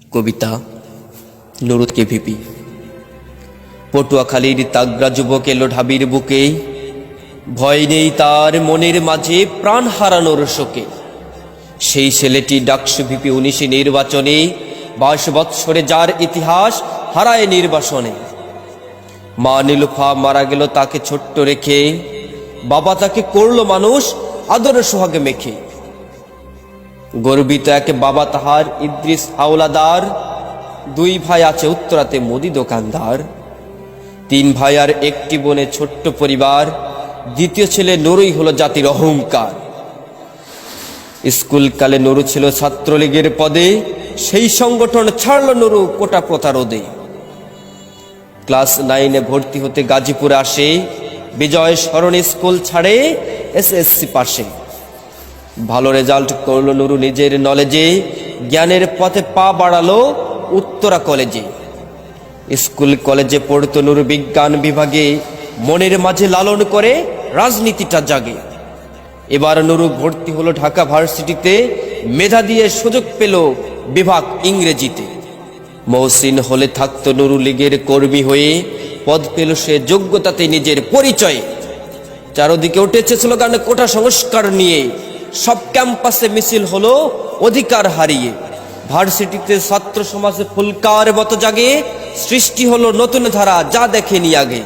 কবিতা নুরুত KVP. পটুয়াখালীর তাগরা যুবক এলো ঢাবির বুকে, ভয় নেই তার মনের মাঝে প্রাণ হারানোর শোকে। সেই ছেলেটি ডাকসু ভিপি 19 নির্বাচনে 22 বৎসরে যার ইতিহাস হারায় নির্বাসনে। মা নীলুফা মারা গেল তাকে ছোট্ট রেখে, বাবা তাকে করলো মানুষ আদর সোহাগে মেখে। গর্বিত এক বাবা তাহার ইদ্রিস হাওলাদার, 2 ভাই আছে উত্তরাতে মুদি দোকানদার। 3 ভাই আর একটি বোনে ছোট্ট পরিবার, দ্বিতীয় ছেলে নুরুই হলো জাতির অহংকার। স্কুলকালে নুরু ছিল ছাত্রলীগের পদে, সেই সংগঠন ছাড়ল নুরু কোটা প্রথা রোধে। ক্লাস 9-এ ভর্তি হতে গাজীপুরে আসে, বিজয় স্মরণ স্কুল ছাড়ে এসএসসি পাশে। ভালো রেজাল্ট করলো নুরু নিজের নলেজে, জ্ঞানের পথে পা বাড়ালো উত্তরা কলেজে। স্কুল কলেজে পড়তো নুরু বিজ্ঞান বিভাগে, মনের মাঝে লালন করে রাজনীতিটা জাগে। এবার নুরু ভর্তি হলো ঢাকা ভার্সিটিতে, মেধা দিয়ে সুযোগ পেল বিভাগ ইংরেজিতে। মহসিন হলে থাকতো নুরু লীগের কর্মী হয়ে, পদ পেল সে যোগ্যতাতে নিজের পরিচয়ে। চারদিকে উঠেছে স্লোগান কোটা সংস্কার নিয়ে, সব ক্যাম্পাসে মিছিল হলো অধিকার হারিয়ে। ভার্সিটিতে ছাত্র সমাজে ফুলকার মতো জাগে, সৃষ্টি হলো নতুন ধারা যা দেখেনি আগে।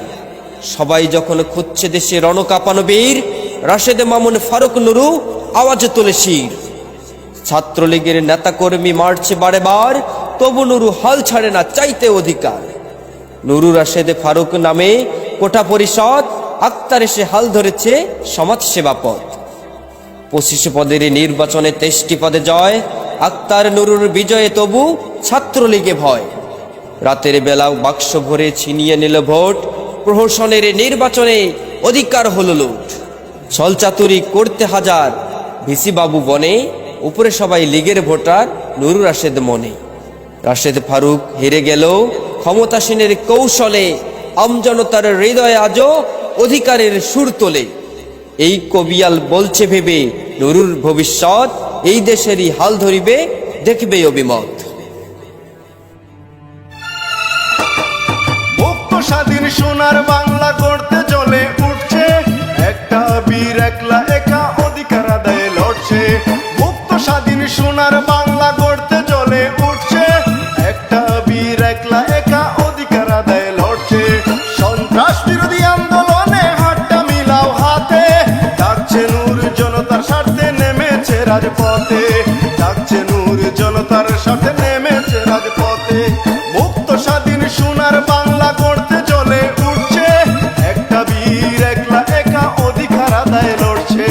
সবাই যখন খুঁজছে দেশে রণকাঁপানো বীর, রাশেদ মামুন ফারুক নুরু আওয়াজ তোলে শির। ছাত্রলীগের নেতাকর্মী মারছে বারে বার, তবু নুরু হাল ছাড়ে না চাইতে অধিকার। নুরু রাশেদ ফারুক নামে কোটা পরিষদ, আক্তার এসে হাল ধরেছে সমাজ সেবা পথ। 25 পদের নির্বাচনে 23টি পদে জয়, আক্তার নুরুর বিজয়ে তবু ছাত্রলীগে ভয়। রাতের বেলাও বাক্স ভরে ছিনিয়ে নিল ভোট, প্রহসনের নির্বাচনে অধিকার হলো লুট। ছলচাতুরি করতে হাজার ভিসি বাবু বনে, উপরে সবাই লীগের ভোটার নুরু রাশেদ মনে। রাশেদ ফারুক হেরে গেল ক্ষমতাসীনের কৌশলে, আমজনতার হৃদয়ে আজও অধিকারের সুর তোলে। এই কবিয়াল বলছে ভেবে নুরুর ভবিষ্যৎ, এই দেশেরই হাল ধরিবে দেখবে অভিমত। মুক্ত স্বাধীন সোনার বাংলা করতে চলে উঠছে, একটা বীর একলা একা অধিকার আদায়ে লড়ছে। মুক্ত স্বাধীন সোনার বাংলা করতে চলে উঠছে, একটা বীর একলা একা অধিকার আদায়ে লড়ছে। সন্ত্রাস বিরোধী আন্দোলনে হাতটা মিলাও হাতে, ডাকছে নূর জনতার স্বার্থে নেমেছে রাজপথে। ডাকছে নূর জনতার স্বার্থে নেমেছে রাজপথে। মুক্ত স্বাধীন সোনার বাংলা করতে চলে উঠছে, একটা বীর একলা একা অধিকার আদায়ে লড়ছে।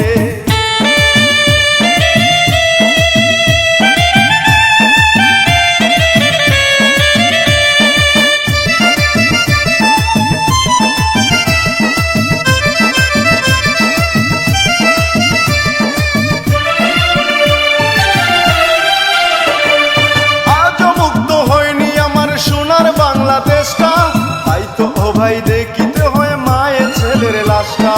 আজও মুক্ত হয়নি আমার সোনার বাংলাদেশটা, তাই তো ও ভাই দেখিতে হয় মায়ের ছেলের লাশটা।